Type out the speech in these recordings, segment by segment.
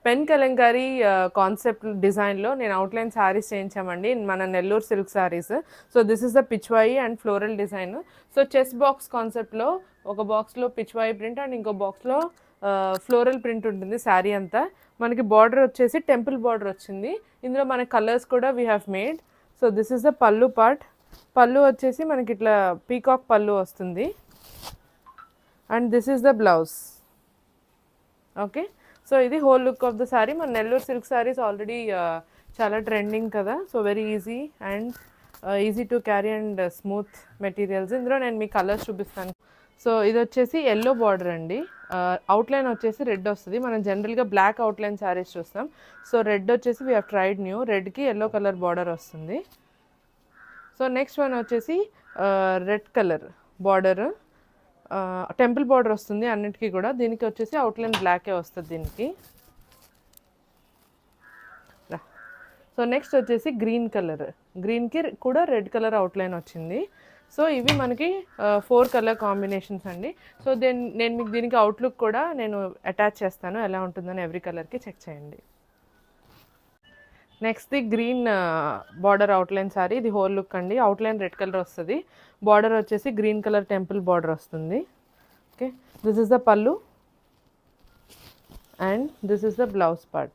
Pen Kalamkari concept డిజైన్లో నేను outline saris చేయించామండి మన Nellore silk saris. So this is the Pichwai and floral design. So chess box కాన్సెప్ట్లో ఒక బాక్స్లో పిచ్వాయి ప్రింట్ అండ్ ఇంకో బాక్స్లో ఫ్లోరల్ ప్రింట్ ఉంటుంది శారీ అంతా. మనకి బార్డర్ వచ్చేసి టెంపుల్ బార్డర్ వచ్చింది. ఇందులో మన కలర్స్ కూడా we have made. So this is the pallu part. పళ్ళు వచ్చేసి మనకి ఇట్లా పీకాక్ పళ్ళు వస్తుంది and this is the blouse. Okay, so ఇది whole look of the sari. మన నెల్లూరు సిల్క్ శారీస్ ఆల్రెడీ చాలా ట్రెండింగ్ కదా. So very easy and easy to carry and smooth materials. ఇందులో నేను మీ కలర్స్ చూపిస్తాను. సో ఇది వచ్చేసి ఎల్లో బార్డర్ అండి. అవుట్లైన్ వచ్చేసి రెడ్ వస్తుంది. మనం జనరల్గా బ్లాక్ అవుట్లైన్ శారీస్ చూస్తాం. సో రెడ్ వచ్చేసి వీ హ్యావ్ ట్రైడ్ న్యూ. రెడ్కి ఎల్లో కలర్ బార్డర్ వస్తుంది. సో నెక్స్ట్ వన్ వచ్చేసి red colour border, temple border వస్తుంది అన్నిటికీ కూడా. దీనికి వచ్చేసి అవుట్లైన్ బ్లాకే వస్తుంది దీనికి. సో నెక్స్ట్ వచ్చేసి గ్రీన్ కలర్, గ్రీన్కి కూడా రెడ్ కలర్ అవుట్లైన్ వచ్చింది. సో ఇవి మనకి 4 కలర్ కాంబినేషన్స్ అండి. సో నేను మీకు దీనికి అవుట్లుక్ కూడా నేను అటాచ్ చేస్తాను, ఎలా ఉంటుందని ఎవ్రీ కలర్కి చెక్ చేయండి. Next the green border outline sorry. ఇది హోల్ లుక్ అండి. అవుట్లైన్ రెడ్ కలర్ వస్తుంది, బార్డర్ వచ్చేసి గ్రీన్ కలర్ టెంపుల్ బార్డర్ వస్తుంది. ఓకే, దిస్ ఇస్ ద పల్లు and this is the blouse part.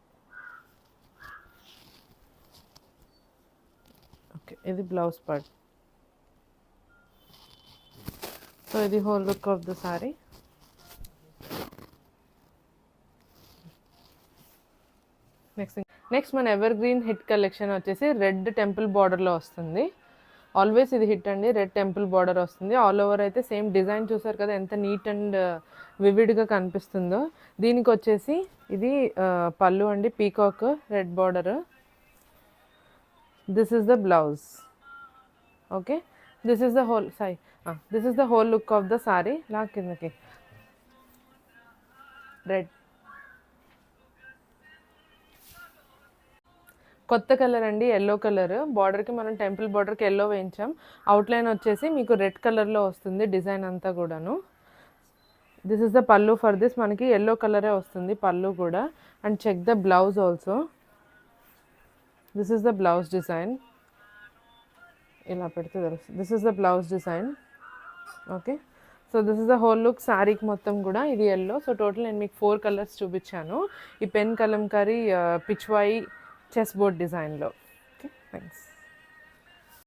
Okay, ఇది బ్లౌజ్ పార్ట్. సో ఇది whole look of the sorry. Next మన ever green hit collection వచ్చేసి red temple బార్డర్లో వస్తుంది. Always ఇది hit అండి. రెడ్ టెంపుల్ బార్డర్ వస్తుంది. ఆల్ ఓవర్ అయితే సేమ్ డిజైన్ చూసారు కదా ఎంత నీట్ అండ్ వివిడ్గా కనిపిస్తుందో. దీనికి వచ్చేసి ఇది పళ్ళు అండి, peacock red border. This is the blouse. Okay, this is the whole this is the whole look of the sari. లా కిందకి రెడ్ కొత్త కలర్ అండి, ఎల్లో కలర్. బార్డర్కి మనం టెంపుల్ బార్డర్కి ఎల్లో వేయించాం. అవుట్లైన్ వచ్చేసి మీకు రెడ్ కలర్లో వస్తుంది డిజైన్ అంతా కూడాను. This is the pallu for this. మనకి ఎల్లో కలరే వస్తుంది పల్లు కూడా. And check the blouse also. This is the blouse design. ఇలా పెడితే తెలుస్తుంది. This is the blouse design. Okay, so this is the whole look. శారీకి మొత్తం కూడా ఇది ఎల్లో. సో టోటల్ నేను మీకు 4 కలర్స్ చూపించాను ఈ pen Kalamkari Pichwai chess board డిజైన్లో. Okay, thanks.